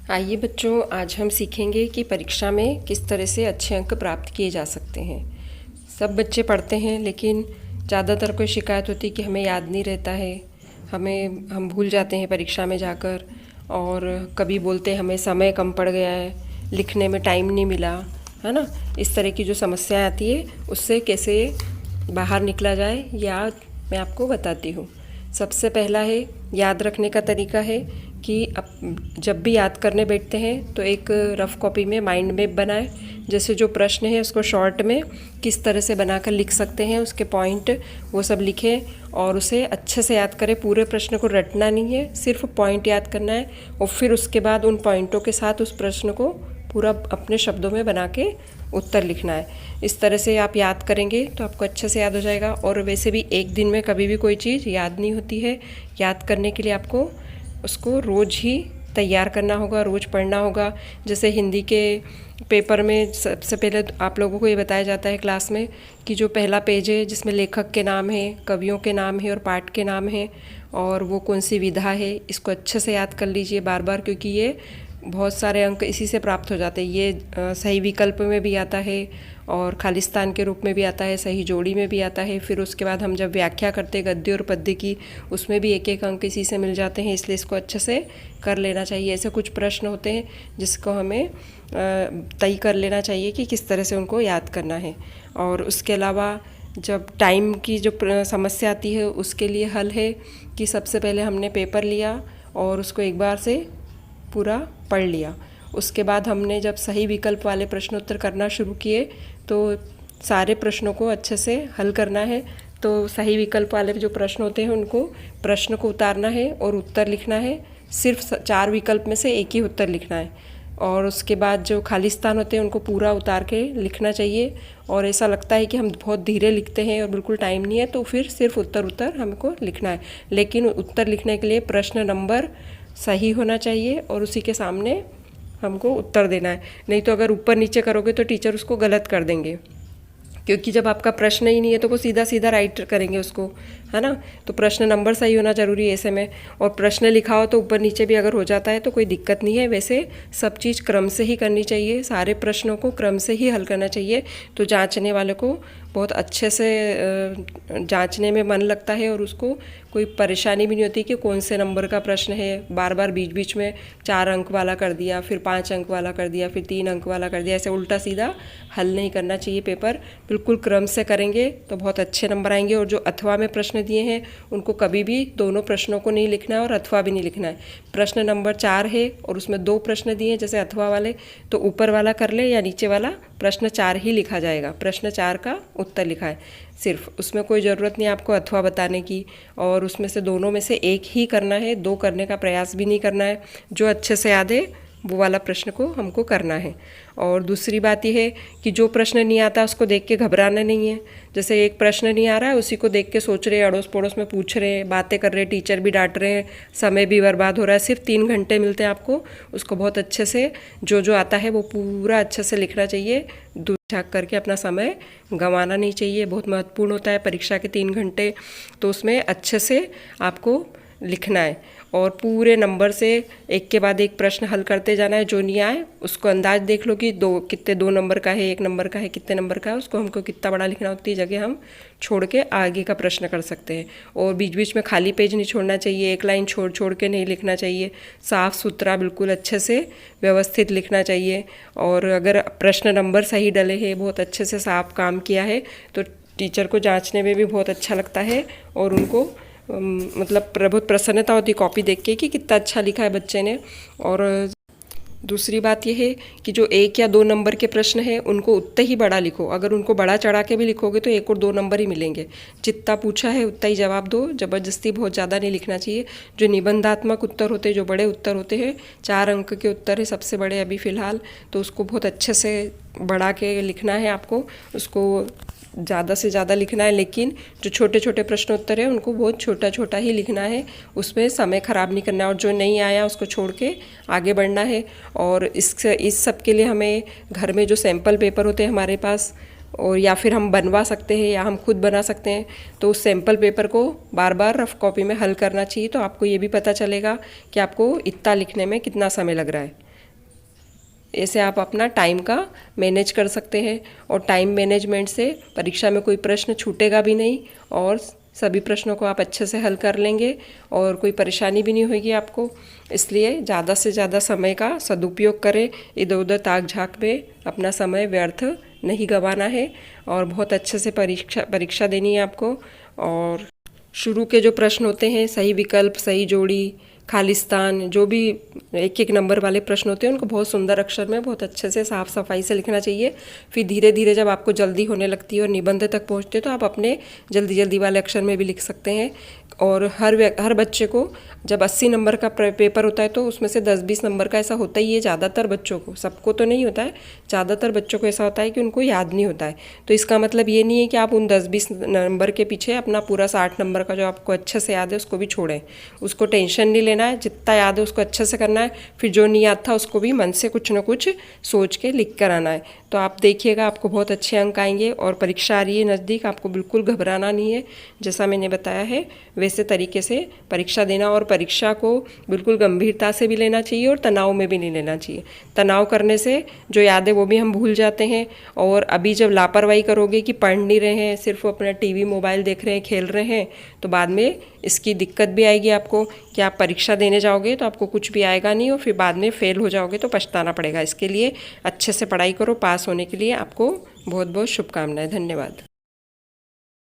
आइए बच्चों, आज हम सीखेंगे कि परीक्षा में किस तरह से अच्छे अंक प्राप्त किए जा सकते हैं। सब बच्चे पढ़ते हैं, लेकिन ज़्यादातर कोई शिकायत होती है कि हमें याद नहीं रहता है, हम भूल जाते हैं परीक्षा में जाकर। और कभी बोलते हैं हमें समय कम पड़ गया है, लिखने में टाइम नहीं मिला, है ना। इस तरह की जो समस्याएं आती है उससे कैसे बाहर निकला जाए, या मैं आपको बताती हूँ। सबसे पहला है, याद रखने का तरीका है कि जब भी याद करने बैठते हैं तो एक रफ़ कॉपी में माइंड मैप बनाएं। जैसे जो प्रश्न है उसको शॉर्ट में किस तरह से बनाकर लिख सकते हैं, उसके पॉइंट वो सब लिखें और उसे अच्छे से याद करें। पूरे प्रश्न को रटना नहीं है, सिर्फ पॉइंट याद करना है और फिर उसके बाद उन पॉइंटों के साथ उस प्रश्न को पूरा अपने शब्दों में बना के उत्तर लिखना है। इस तरह से आप याद करेंगे तो आपको अच्छे से याद हो जाएगा। और वैसे भी एक दिन में कभी भी कोई चीज़ याद नहीं होती है। याद करने के लिए आपको उसको रोज़ ही तैयार करना होगा, रोज़ पढ़ना होगा। जैसे हिंदी के पेपर में सबसे पहले आप लोगों को ये बताया जाता है क्लास में कि जो पहला पेज है जिसमें लेखक के नाम है, कवियों के नाम है और पाठ के नाम है और वो कौन सी विधा है, इसको अच्छे से याद कर लीजिए बार बार, क्योंकि ये बहुत सारे अंक इसी से प्राप्त हो जाते हैं। ये सही विकल्प में भी आता है और खालिस्तान के रूप में भी आता है, सही जोड़ी में भी आता है। फिर उसके बाद हम जब व्याख्या करते हैं गद्य और पद्य की, उसमें भी एक एक अंक इसी से मिल जाते हैं, इसलिए इसको अच्छे से कर लेना चाहिए। ऐसे कुछ प्रश्न होते हैं जिसको हमें तय कर लेना चाहिए कि किस तरह से उनको याद करना है। और उसके अलावा जब टाइम की जो समस्या आती है उसके लिए हल है कि सबसे पहले हमने पेपर लिया और उसको एक बार से पूरा पढ़ लिया। उसके बाद हमने जब सही विकल्प वाले प्रश्नोत्तर करना शुरू किए तो सारे प्रश्नों को अच्छे से हल करना है। तो सही विकल्प वाले जो प्रश्न होते हैं उनको प्रश्न को उतारना है और उत्तर लिखना है। सिर्फ 4 विकल्प में से एक ही उत्तर लिखना है। और उसके बाद जो खालिस्तान होते हैं उनको पूरा उतार के लिखना चाहिए। और ऐसा लगता है कि हम बहुत धीरे लिखते हैं और बिल्कुल टाइम नहीं है, तो फिर सिर्फ उत्तर हमको लिखना है। लेकिन उत्तर लिखने के लिए प्रश्न नंबर सही होना चाहिए और उसी के सामने हमको उत्तर देना है। नहीं तो अगर ऊपर नीचे करोगे तो टीचर उसको गलत कर देंगे, क्योंकि जब आपका प्रश्न ही नहीं है तो वो सीधा सीधा राइट करेंगे उसको, है ना। तो प्रश्न नंबर सही होना जरूरी है ऐसे में। और प्रश्न लिखा हो तो ऊपर नीचे भी अगर हो जाता है तो कोई दिक्कत नहीं है। वैसे सब चीज़ क्रम से ही करनी चाहिए, सारे प्रश्नों को क्रम से ही हल करना चाहिए। तो जांचने वाले को बहुत अच्छे से जांचने में मन लगता है और उसको कोई परेशानी भी नहीं होती कि कौन से नंबर का प्रश्न है। बार बार बीच बीच में 4 अंक वाला कर दिया, फिर 5 अंक वाला कर दिया, फिर 3 अंक वाला कर दिया, ऐसे उल्टा सीधा हल नहीं करना चाहिए। पेपर बिल्कुल क्रम से करेंगे तो बहुत अच्छे नंबर आएंगे। और जो अथवा में प्रश्न दिए हैं उनको कभी भी दोनों प्रश्नों को नहीं लिखना है और अथवा भी नहीं लिखना है। प्रश्न नंबर 4 है और उसमें 2 प्रश्न दिए हैं जैसे अथवा वाले, तो ऊपर वाला कर ले या नीचे वाला, प्रश्न 4 ही लिखा जाएगा। प्रश्न 4 का उत्तर लिखा है सिर्फ, उसमें कोई ज़रूरत नहीं आपको अथवा बताने की। और उसमें से दोनों में से एक ही करना है, 2 करने का प्रयास भी नहीं करना है। जो अच्छे से याद है वो वाला प्रश्न को हमको करना है। और दूसरी बात यह है कि जो प्रश्न नहीं आता उसको देख के घबराना नहीं है। जैसे एक प्रश्न नहीं आ रहा है, उसी को देख के सोच रहे, अड़ोस पड़ोस में पूछ रहे हैं, बातें कर रहे हैं, टीचर भी डांट रहे हैं, समय भी बर्बाद हो रहा है। सिर्फ 3 घंटे मिलते हैं आपको, उसको बहुत अच्छे से जो जो आता है वो पूरा अच्छे से लिखना चाहिए। दूर झाँक करके अपना समय गंवाना नहीं चाहिए, बहुत महत्वपूर्ण होता है परीक्षा के 3 घंटे। तो उसमें अच्छे से आपको लिखना है और पूरे नंबर से एक के बाद एक प्रश्न हल करते जाना है। जो नहीं आए उसको अंदाज देख लो कि कितने 2 नंबर का है, 1 नंबर का है, कितने नंबर का है, उसको हमको कितना बड़ा लिखना, उतनी जगह हम छोड़ के आगे का प्रश्न कर सकते हैं। और बीच बीच में खाली पेज नहीं छोड़ना चाहिए, एक लाइन छोड़ छोड़ के नहीं लिखना चाहिए। साफ़ सुथरा बिल्कुल अच्छे से व्यवस्थित लिखना चाहिए। और अगर प्रश्न नंबर सही डले हैं, बहुत अच्छे से साफ काम किया है, तो टीचर को जाँचने में भी बहुत अच्छा लगता है और उनको मतलब बहुत प्रसन्नता होती कॉपी देख के कि कितना अच्छा लिखा है बच्चे ने। और दूसरी बात यह है कि जो 1 या 2 नंबर के प्रश्न हैं उनको उतना ही बड़ा लिखो। अगर उनको बड़ा चढ़ा के भी लिखोगे तो 1 और 2 नंबर ही मिलेंगे। जितना पूछा है उतना ही जवाब दो, ज़बरदस्ती बहुत ज़्यादा नहीं लिखना चाहिए। जो निबंधात्मक उत्तर होते हैं, जो बड़े उत्तर होते हैं, 4 अंक के उत्तर है सबसे बड़े अभी फ़िलहाल, तो उसको बहुत अच्छे से बढ़ा के लिखना है आपको, उसको ज़्यादा से ज़्यादा लिखना है। लेकिन जो छोटे छोटे प्रश्नोत्तर है उनको बहुत छोटा छोटा ही लिखना है, उसमें समय ख़राब नहीं करना है। और जो नहीं आया उसको छोड़ के आगे बढ़ना है। और इस सब के लिए हमें घर में जो सैम्पल पेपर होते हैं हमारे पास, और या फिर हम बनवा सकते हैं या हम खुद बना सकते हैं, तो उस सैम्पल पेपर को बार बार रफ कॉपी में हल करना चाहिए। तो आपको ये भी पता चलेगा कि आपको इतना लिखने में कितना समय लग रहा है। ऐसे आप अपना टाइम का मैनेज कर सकते हैं और टाइम मैनेजमेंट से परीक्षा में कोई प्रश्न छूटेगा भी नहीं और सभी प्रश्नों को आप अच्छे से हल कर लेंगे और कोई परेशानी भी नहीं होगी आपको। इसलिए ज़्यादा से ज़्यादा समय का सदुपयोग करें, इधर उधर ताक झाँक में अपना समय व्यर्थ नहीं गंवाना है और बहुत अच्छे से परीक्षा देनी है आपको। और शुरू के जो प्रश्न होते हैं, सही विकल्प, सही जोड़ी, खालिस्तान, जो भी एक एक नंबर वाले प्रश्न होते हैं उनको बहुत सुंदर अक्षर में बहुत अच्छे से साफ सफाई से लिखना चाहिए। फिर धीरे धीरे जब आपको जल्दी होने लगती है और निबंध तक पहुंचते हैं तो आप अपने जल्दी जल्दी वाले अक्षर में भी लिख सकते हैं। और हर बच्चे को जब 80 नंबर का पेपर होता है तो उसमें से 10-20 नंबर का ऐसा होता ही है ज़्यादातर बच्चों को, सबको तो नहीं होता है, ज़्यादातर बच्चों को ऐसा होता है कि उनको याद नहीं होता है। तो इसका मतलब ये नहीं है कि आप उन 10-20 नंबर के पीछे अपना पूरा 60 नंबर का जो आपको अच्छे से याद है उसको भी छोड़ें। उसको टेंशन नहीं लेना है, जितना याद है उसको अच्छे से करना है। फिर जो नहीं याद था उसको भी मन से कुछ ना कुछ सोच के लिख कर आना है। तो आप देखिएगा आपको बहुत अच्छे अंक आएंगे। और परीक्षा आ रही है नज़दीक, आपको बिल्कुल घबराना नहीं है। जैसा मैंने बताया है वैसे तरीके से परीक्षा देना और परीक्षा को बिल्कुल गंभीरता से भी लेना चाहिए और तनाव में भी नहीं लेना चाहिए। तनाव करने से जो याद है वो भी हम भूल जाते हैं। और अभी जब लापरवाही करोगे कि पढ़ नहीं रहे हैं, सिर्फ अपना टीवी मोबाइल देख रहे हैं, खेल रहे हैं, तो बाद में इसकी दिक्कत भी आएगी आपको कि आप परीक्षा देने जाओगे तो आपको कुछ भी आएगा नहीं और फिर बाद में फेल हो जाओगे तो पछताना पड़ेगा। इसके लिए अच्छे से पढ़ाई करो। पास होने के लिए आपको बहुत बहुत शुभकामनाएं। धन्यवाद।